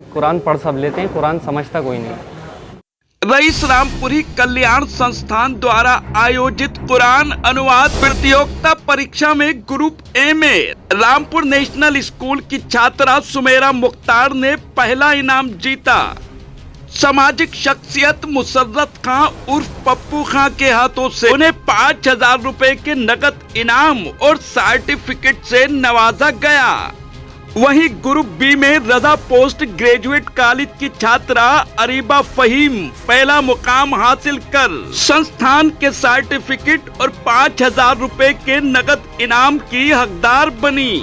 कुरान पढ़ सब लेते हैं, कुरान समझता कोई नहीं। रईस रामपुरी कल्याण संस्थान द्वारा आयोजित कुरान अनुवाद प्रतियोगिता परीक्षा में ग्रुप ए में रामपुर नेशनल स्कूल की छात्रा सुमेरा मुख्तार ने पहला इनाम जीता। सामाजिक शख्सियत मुसर्रत खां उर्फ पप्पू खां के हाथों से उन्हें 5,000 रुपए के नकद इनाम और सर्टिफिकेट से नवाजा गया। वहीं ग्रुप बी में रजा पोस्ट ग्रेजुएट कॉलेज की छात्रा अरीबा फहीम पहला मुकाम हासिल कर संस्थान के सर्टिफिकेट और 5,000 रुपए के नकद इनाम की हकदार बनी।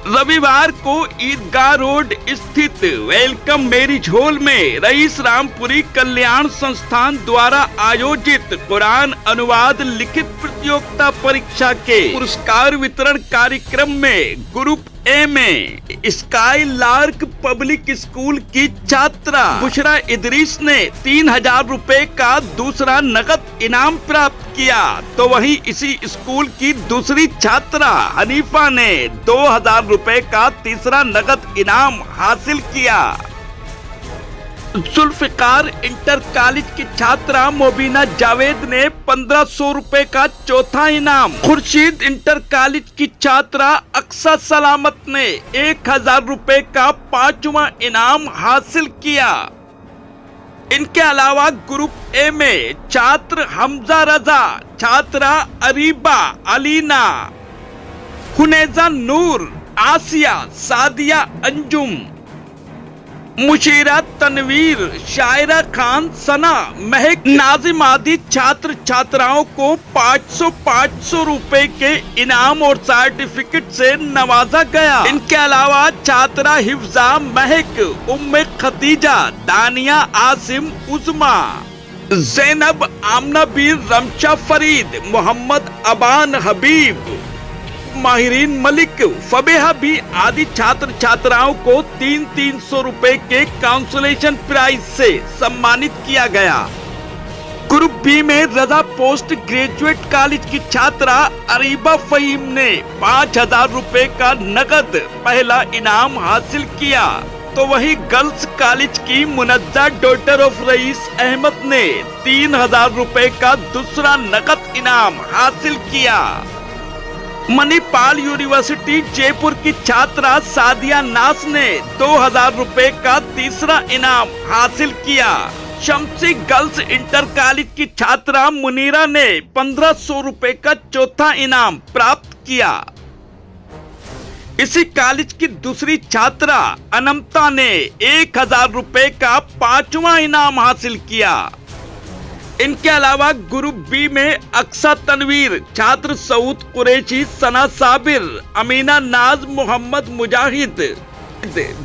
रविवार को ईदगाह रोड स्थित वेलकम मैरिज हॉल में रईस रामपुरी कल्याण संस्थान द्वारा आयोजित कुरान अनुवाद लिखित प्रतियोगिता परीक्षा के पुरस्कार वितरण कार्यक्रम में ग्रुप ए में स्काई लार्क पब्लिक स्कूल की छात्रा बुशरा इदरीस ने 3,000 रुपए का दूसरा नकद इनाम प्राप्त किया, तो वहीं इसी स्कूल की दूसरी छात्रा हनीफा ने 2,000 रुपए का तीसरा नकद इनाम हासिल किया। जुल्फिकार इंटर कॉलेज की छात्रा मोबिना जावेद ने 1,500 रुपए का चौथा इनाम, खुर्शीद इंटर कॉलेज की छात्रा अक्सा सलामत ने 1,000 रुपए का 5वां इनाम हासिल किया। इनके अलावा ग्रुप ए में छात्र हमजा रजा, छात्रा अरीबा अलीना, हुनेजा नूर, आसिया, सादिया अंजुम, मुशीरा तनवीर, शायरा खान, सना, महक, नाजिम आदि छात्र छात्राओं को 500 रुपए के इनाम और सर्टिफिकेट से नवाजा गया। इनके अलावा छात्रा हिफ्जा, महक, उम्मे खतीजा, दानिया, आसिम, उजमा, जैनब, आमना बीर, रमशा फरीद, मोहम्मद अबान हबीब, माहिरीन मलिक, फबेहा भी आदि छात्र छात्राओं को 300 रुपए के काउंसलेशन प्राइज से सम्मानित किया गया। ग्रुप बी में रजा पोस्ट ग्रेजुएट कॉलेज की छात्रा अरीबा फहीम ने 5,000 रुपए का नकद पहला इनाम हासिल किया, तो वहीं गर्ल्स कॉलेज की मुनज्जा डॉटर ऑफ रईस अहमद ने 3,000 रुपए का दूसरा नकद इनाम हासिल किया। मणिपाल यूनिवर्सिटी जयपुर की छात्रा सादिया नास ने 2,000 रुपए का तीसरा इनाम हासिल किया। शमसी गर्ल्स इंटर कॉलेज की छात्रा मुनीरा ने 1,500 रुपए का चौथा इनाम प्राप्त किया। इसी कॉलेज की दूसरी छात्रा अनमता ने 1,000 रुपए का 5वां इनाम हासिल किया। इनके अलावा ग्रुप बी में अक्सा तनवीर, छात्र सऊद कुरैशी, सना साबिर, अमीना नाज, मोहम्मद मुजाहिद,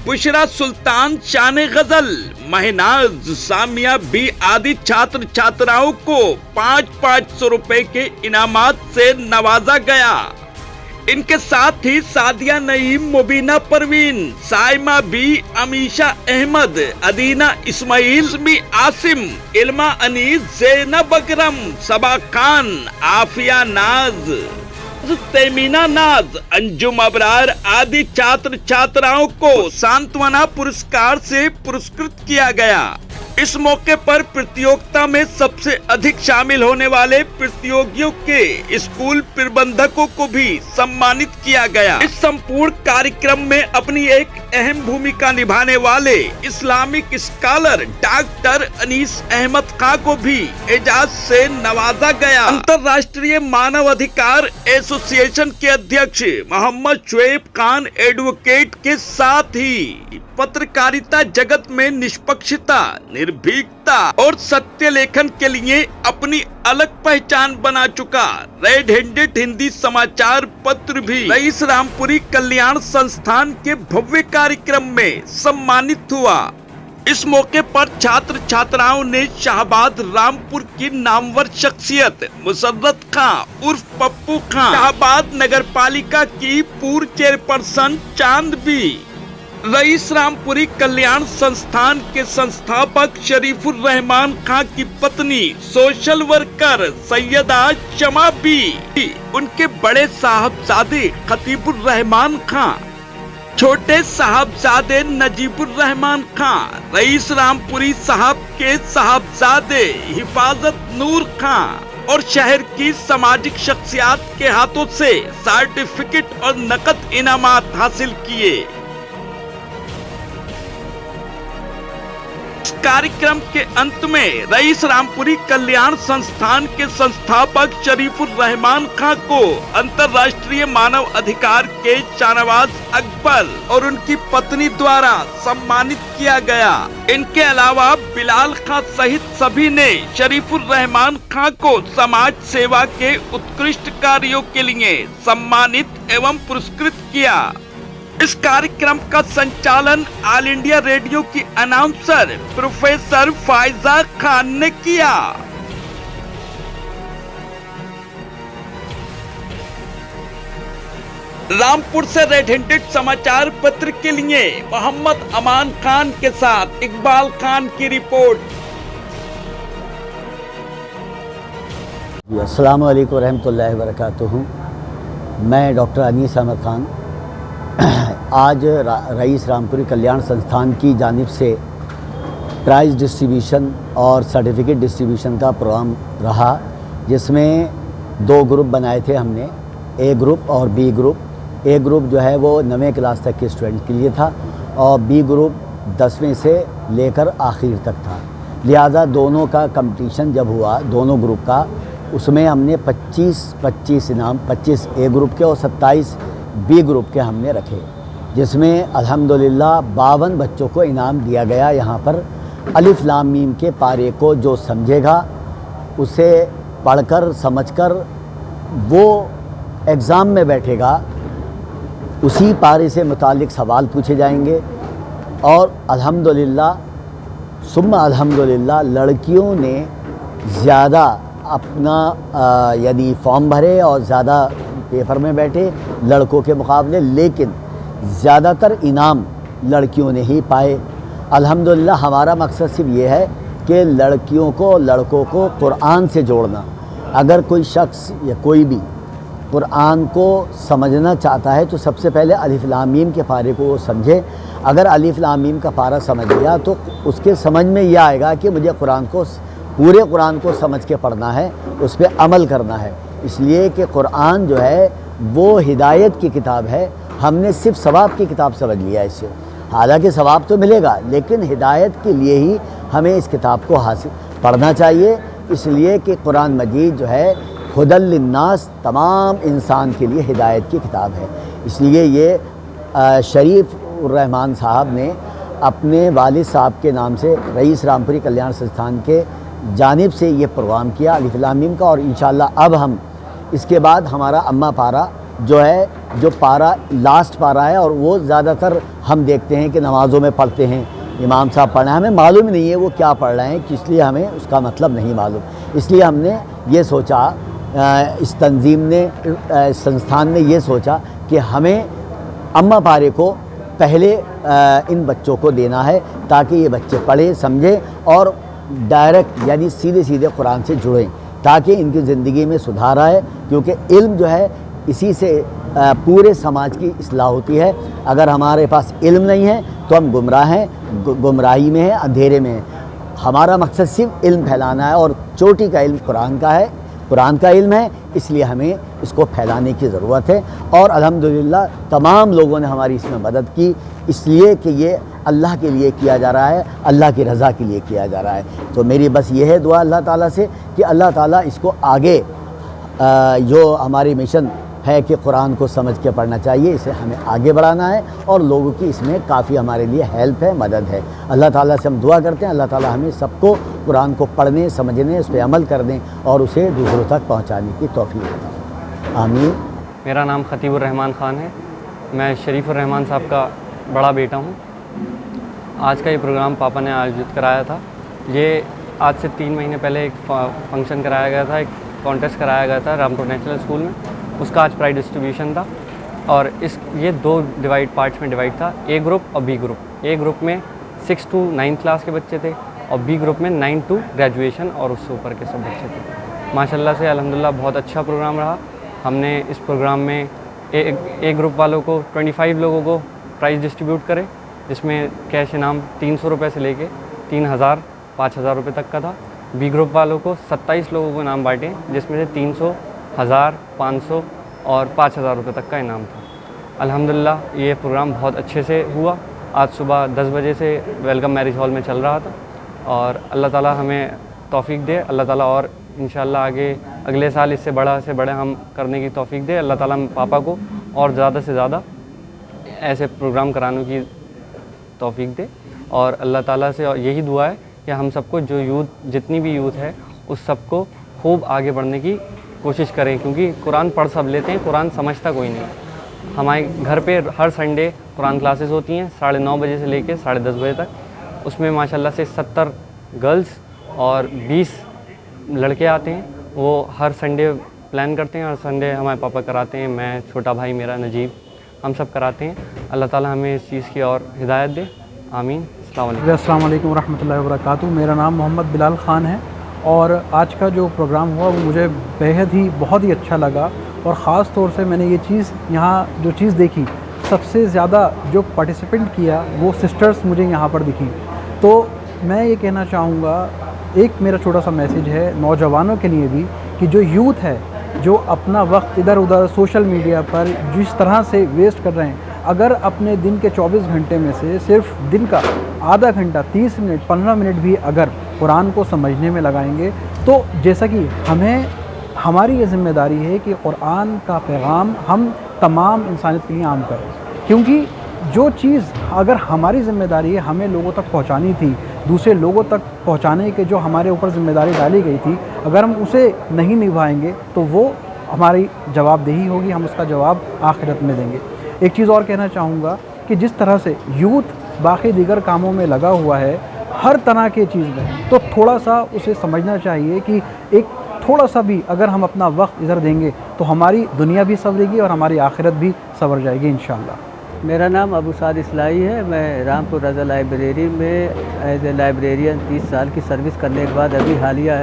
बुशरा सुल्तान, शान गजल, महनाज, सामिया बी आदि छात्र छात्राओं को 500 रुपए के इनामात से नवाजा गया। इनके साथ ही सादिया नईम, मुबीना परवीन, साइमा बी, अमीशा अहमद, अदीना इस्माइल, आसिम, इल्मा अनीस, जैनब अकरम, सबा खान, आफिया नाज, तैमीना नाज, अंजुम अबरार आदि छात्र छात्राओं को सांत्वना पुरस्कार से पुरस्कृत किया गया। इस मौके पर प्रतियोगिता में सबसे अधिक शामिल होने वाले प्रतियोगियों के स्कूल प्रबंधकों को भी सम्मानित किया गया। इस संपूर्ण कार्यक्रम में अपनी एक अहम भूमिका निभाने वाले Islamic scholar doctor Anees Ahmad Khan को भी एजाज से नवाजा गया। अंतर्राष्ट्रीय मानव अधिकार एसोसिएशन के अध्यक्ष मोहम्मद शुएब खान एडवोकेट के साथ ही पत्रकारिता जगत में निष्पक्षता, निर्भीकता और सत्य लेखन के लिए अपनी अलग पहचान बना चुका रेड हैंडेड हिंदी समाचार पत्र भी रईस रामपुरी कल्याण संस्थान के भव्य कार्यक्रम में सम्मानित हुआ। इस मौके पर छात्र छात्राओं ने शाहबाद रामपुर की नामवर शख्सियत मुसर्रत खां उर्फ पप्पू खां, शाहबाद नगर पालिका की पूर्व चेयरपर्सन चांदबी, रईस रामपुरी कल्याण संस्थान के संस्थापक शरीफुर रहमान खां की पत्नी सोशल वर्कर सैयदा शमा बी, उनके बड़े साहबजादे खतीबुर रहमान खां, छोटे साहबजादे नजीबुर रहमान खान, रईस रामपुरी साहब के साहबजादे हिफाजत नूर खान और शहर की सामाजिक शख्सियात के हाथों से सर्टिफिकेट और नकद इनामात हासिल किए। इस कार्यक्रम के अंत में रईस रामपुरी कल्याण संस्थान के संस्थापक शरीफुर रहमान खान को अंतर्राष्ट्रीय मानव अधिकार के शाहनवाज अकबर और उनकी पत्नी द्वारा सम्मानित किया गया। इनके अलावा बिलाल खान सहित सभी ने शरीफुर रहमान खान को समाज सेवा के उत्कृष्ट कार्यों के लिए सम्मानित एवं पुरस्कृत किया। इस कार्यक्रम का संचालन ऑल इंडिया रेडियो की अनाउंसर प्रोफेसर फायजा खान ने किया। रामपुर से रेड हैंडेड समाचार पत्र के लिए मोहम्मद अमान खान के साथ इकबाल खान की रिपोर्ट। अस्सलाम वालेकुम रहमतुल्लाहि व बरकातुहू। मैं डॉक्टर अनीस अहमद खान आज रईस रामपुरी कल्याण संस्थान की जानिब से प्राइज़ डिस्ट्रीब्यूशन और सर्टिफिकेट डिस्ट्रीब्यूशन का प्रोग्राम रहा, जिसमें 2 ग्रुप बनाए थे हमने, ए ग्रुप और बी ग्रुप। ए ग्रुप जो है वो 9वीं क्लास तक के स्टूडेंट के लिए था और बी ग्रुप 10वीं से लेकर आखिर तक था। लिहाजा दोनों का कंपटीशन जब हुआ दोनों ग्रुप का, उसमें हमने 25 इनाम 25 ए ग्रुप के और 27 बी ग्रुप के हमने रखे, जिसमें अल्हम्दुलिल्लाह 52 बच्चों को इनाम दिया गया। यहाँ पर अलिफ लाम मीम के पारे को जो समझेगा, उसे पढ़कर समझकर वो एग्ज़ाम में बैठेगा, उसी पारे से मुतालिक सवाल पूछे जाएंगे। और अल्हम्दुलिल्लाह सुम्मा अल्हम्दुलिल्लाह लड़कियों ने ज़्यादा अपना यदि फॉर्म भरे और ज़्यादा पेपर में बैठे लड़कों के मुकाबले, लेकिन ज़्यादातर इनाम लड़कियों ने ही पाए। अल्हम्दुलिल्लाह हमारा मकसद सिर्फ ये है कि लड़कियों को लड़कों को कुरान से जोड़ना। अगर कोई शख्स या कोई भी कुरान को समझना चाहता है तो सबसे पहले अलिफ लाम मीम के पारे को वो समझे। अगर अलिफ लाम मीम का पारा समझ लिया तो उसके समझ में ये आएगा कि मुझे कुरान को पूरे कुरान को समझ के पढ़ना है, उस पर अमल करना है। इसलिए कि कुरान जो है वो हिदायत की किताब है। हमने सिर्फ सवाब की किताब समझ लिया इससे, हालांकि सवाब तो मिलेगा, लेकिन हिदायत के लिए ही हमें इस किताब को हासिल पढ़ना चाहिए। इसलिए कि कुरान मजीद जो है हुदल लिन्नास, तमाम इंसान के लिए हिदायत की किताब है। इसलिए ये शरीफ रहमान साहब ने अपने वालिद साहब के नाम से रईस रामपुरी कल्याण संस्थान के जानिब से ये प्रोग्राम किया अलिफ लाम मीम का। और इंशाअल्लाह अब हम इसके बाद हमारा अम्मा पारा जो है, जो पारा लास्ट पारा है, और वो ज़्यादातर हम देखते हैं कि नमाज़ों में पढ़ते हैं, इमाम साहब पढ़ना है, हमें मालूम नहीं है वो क्या पढ़ रहे हैं, इसलिए हमें उसका मतलब नहीं मालूम। इसलिए हमने ये सोचा, इस तंजीम ने, संस्थान ने ये सोचा कि हमें अम्मा पारे को पहले इन बच्चों को देना है, ताकि ये बच्चे पढ़ें समझें और डायरेक्ट यानी सीधे सीधे कुरान से जुड़ें, ताकि इनकी ज़िंदगी में सुधार आए। क्योंकि इल्म जो है इसी से पूरे समाज की इस्लाह होती है। अगर हमारे पास इल्म नहीं है तो हम गुमराह हैं, गुमराही में हैं, अंधेरे में हैं। हमारा मकसद सिर्फ इल्म फैलाना है और चोटी का इल्म कुरान का है, कुरान का इल्म है, इसलिए हमें इसको फैलाने की ज़रूरत है। और अल्हम्दुलिल्लाह तमाम लोगों ने हमारी इसमें मदद की, इसलिए कि ये अल्लाह के लिए किया जा रहा है, अल्लाह की रज़ा के लिए किया जा रहा है। तो मेरी बस ये है दुआ अल्लाह ताला से कि अल्लाह ताला इसको आगे जो हमारी मिशन है कि कुरान को समझ के पढ़ना चाहिए, इसे हमें आगे बढ़ाना है और लोगों की इसमें काफ़ी हमारे लिए हेल्प है, मदद है। अल्लाह ताला से हम दुआ करते हैं अल्लाह ताला हमें सबको कुरान को पढ़ने, समझने, उस पर अमल करने और उसे दूसरों तक पहुँचाने की तौफीक दें। आमीन। मेरा नाम खतीबुर रहमान ख़ान है। मैं शरीफुर रहमान साहब का बड़ा बेटा हूँ। आज का ये प्रोग्राम पापा ने आयोजित कराया था। ये आज से 3 महीने पहले एक फंक्शन कराया गया था, एक कॉन्टेस्ट कराया गया था रामपुर नेशनल स्कूल में, उसका आज प्राइज़ डिस्ट्रीब्यूशन था। और ये 2 पार्ट्स में डिवाइड था, ए ग्रुप और बी ग्रुप। ए ग्रुप में 6 to 9 क्लास के बच्चे थे और बी ग्रुप में 9 to ग्रेजुएशन और उससे ऊपर के सब बच्चे थे। माशाल्लाह से अल्हम्दुलिल्लाह बहुत अच्छा प्रोग्राम रहा। हमने इस प्रोग्राम में ए ग्रुप वालों को 25 लोगों को प्राइज़ डिस्ट्रीब्यूट करे, जिसमें कैश इनाम 300 रुपये से लेके 3000, 5000 रुपये तक का था। बी ग्रुप वालों को 27 लोगों को इनाम बांटे, जिसमें से 300, 1000, 500 और 5000 रुपये तक का इनाम था। अल्हम्दुलिल्लाह ये प्रोग्राम बहुत अच्छे से हुआ। आज सुबह 10 बजे से वेलकम मैरिज हॉल में चल रहा था और अल्लाह ताला हमें तौफीक दे, अल्लाह ताला और इंशाअल्लाह आगे अगले साल इससे बड़ा से बड़ा हम करने की तौफीक दे। अल्लाह ताला पापा को और ज़्यादा से ज़्यादा ऐसे प्रोग्राम कराने की तौफीक दे और अल्लाह ताला से यही दुआ है कि हम सबको जो यूथ जितनी भी यूथ है उस सबको खूब आगे बढ़ने की कोशिश करें, क्योंकि कुरान पढ़ सब लेते हैं, कुरान समझता कोई नहीं। हमारे घर पे हर संडे कुरान क्लासेस होती हैं 9:30 बजे से लेकर 10:30 बजे तक। उसमें माशाल्लाह से 70 गर्ल्स और 20 लड़के आते हैं। वो हर संडे प्लान करते हैं, हर संडे हमारे पापा कराते हैं, मैं, छोटा भाई मेरा नजीब, हम सब कराते हैं। अल्लाह ताला हमें इस चीज़ की और हिदायत दे, आमीन। अस्सलाम वालेकुम रहमतुल्लाहि व बरकातुहू। मेरा नाम मोहम्मद बिलाल ख़ान है और आज का जो प्रोग्राम हुआ वो मुझे बेहद ही बहुत ही अच्छा लगा और ख़ास तौर से मैंने ये चीज़ यहाँ जो चीज़ देखी, सबसे ज़्यादा जो पार्टिसिपेंट किया वो सिस्टर्स मुझे यहाँ पर दिखी। तो मैं ये कहना चाहूँगा, एक मेरा छोटा सा मैसेज है नौजवानों के लिए भी कि जो यूथ है जो अपना वक्त इधर उधर सोशल मीडिया पर जिस तरह से वेस्ट कर रहे हैं, अगर अपने दिन के 24 घंटे में से सिर्फ दिन का आधा घंटा 30 मिनट 15 मिनट भी अगर कुरान को समझने में लगाएंगे, तो जैसा कि हमारी ये ज़िम्मेदारी है कि कुरान का पैगाम हम तमाम इंसानियत के लिए आम करें। क्योंकि जो चीज़ अगर हमारी ज़िम्मेदारी है हमें लोगों तक पहुंचानी थी, दूसरे लोगों तक पहुंचाने के जो हमारे ऊपर ज़िम्मेदारी डाली गई थी, अगर हम उसे नहीं निभाएंगे तो वो हमारी जवाबदेही होगी, हम उसका जवाब आखिरत में देंगे। एक चीज़ और कहना चाहूँगा कि जिस तरह से यूथ बाकी दीगर कामों में लगा हुआ है हर तरह के चीज़ में, तो थोड़ा सा उसे समझना चाहिए कि एक थोड़ा सा भी अगर हम अपना वक्त इधर देंगे तो हमारी दुनिया भी संवरेगी और हमारी आखिरत भी संवर जाएगी इंशाअल्लाह। मेरा नाम अबू साद इस्लाई है। मैं रामपुर रज़ा लाइब्रेरी में एज ए लाइब्रेरियन 30 साल की सर्विस करने के बाद अभी हालिया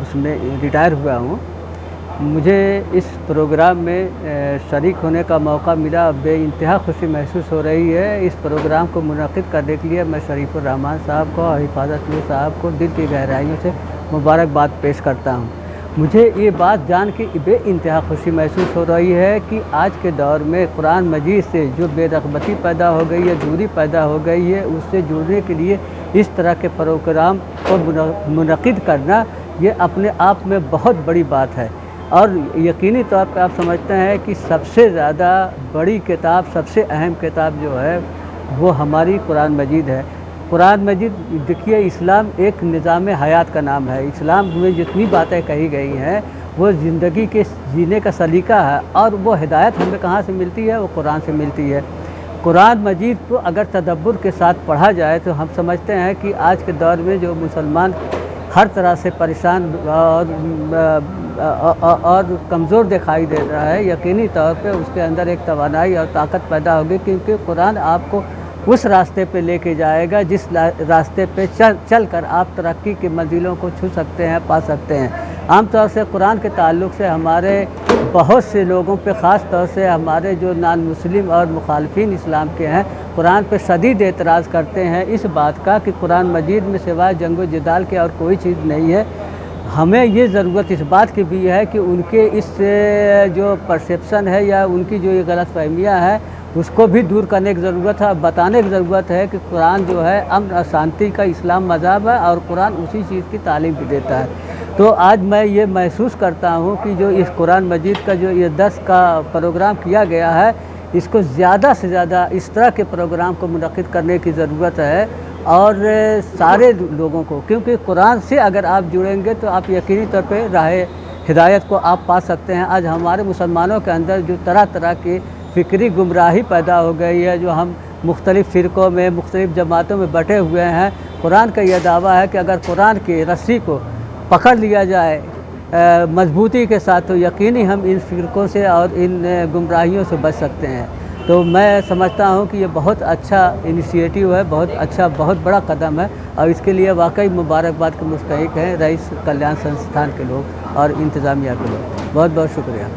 उसमें रिटायर हुआ हूँ। मुझे इस प्रोग्राम में शरीक होने का मौका मिला, बेइंतहा खुशी महसूस हो रही है। इस प्रोग्राम को मुनक़िद करने के लिए मैं शरीफुर रहमान साहब को और हिफाज़तुल्लाह साहब को दिल की गहराइयों से मुबारकबाद पेश करता हूँ। मुझे ये बात जान के बेइंतहा खुशी महसूस हो रही है कि आज के दौर में कुरान मजीद से जो बेरग़बती पैदा हो गई है, दूरी पैदा हो गई है, उससे जुड़ने के लिए इस तरह के प्रोग्राम को मुनक़िद करना ये अपने आप में बहुत बड़ी बात है। और यकीनी तौर पर आप समझते हैं कि सबसे ज़्यादा बड़ी किताब, सबसे अहम किताब जो है वो हमारी कुरान मजीद है। कुरान मजीद देखिए, इस्लाम एक निज़ाम हयात का नाम है। इस्लाम में जितनी बातें कही गई हैं वो ज़िंदगी के जीने का सलीका है और वो हिदायत हमें कहाँ से मिलती है? वो कुरान से मिलती है। कुरान मजीद को अगर तदब्बुर के साथ पढ़ा जाए तो हम समझते हैं कि आज के दौर में जो मुसलमान हर तरह से परेशान और कमज़ोर दिखाई दे रहा है, यकीनी तौर पे उसके अंदर एक तवानाई और ताकत पैदा होगी, क्योंकि कुरान आपको उस रास्ते पे लेके जाएगा जिस रास्ते पे चल कर आप तरक्की की मंजिलों को छू सकते हैं, पा सकते हैं। आमतौर से कुरान के ताल्लुक़ से हमारे बहुत से लोगों पे, ख़ास तौर से हमारे जो नान मुस्लिम और मुखालफिन इस्लाम के हैं, कुरान पे शदीद एतराज़ करते हैं इस बात का कि कुरान मजीद में सिवाय जंग व जिदाल के और कोई चीज़ नहीं है। हमें ये ज़रूरत इस बात की भी है कि उनके इस जो परसेप्शन है या उनकी जो ये गलत फहमियाँ है उसको भी दूर करने की ज़रूरत है, बताने की ज़रूरत है कि कुरान जो है अमन और शांति का इस्लाम मज़हब है और कुरान उसी चीज़ की तालीम भी देता है। तो आज मैं ये महसूस करता हूँ कि जो इस कुरान मजीद का जो ये 10 का प्रोग्राम किया गया है, इसको ज़्यादा से ज़्यादा इस तरह के प्रोग्राम को मुनक़िद करने की ज़रूरत है और सारे लोगों को, क्योंकि कुरान से अगर आप जुड़ेंगे तो आप यकीनी तौर पे राह हिदायत को आप पा सकते हैं। आज हमारे मुसलमानों के अंदर जो तरह तरह की फ़िक्री गुमराही पैदा हो गई है, जो हम मुख्तलिफ़ फ़िरक़ों में, मुख्तलिफ़ जमातों में बटे हुए हैं, कुरान का यह दावा है कि अगर कुरान की रस्सी को पकड़ लिया जाए मजबूती के साथ तो यकीनी हम इन फ़िरक़ों से और इन गुमराहियों से बच सकते हैं। तो मैं समझता हूँ कि ये बहुत अच्छा इनिशिएटिव है, बहुत अच्छा, बहुत बड़ा कदम है और इसके लिए वाकई मुबारकबाद के मुस्तहिक़ हैं रईस कल्याण संस्थान के लोग और इंतज़ामिया के लोग। बहुत बहुत शुक्रिया।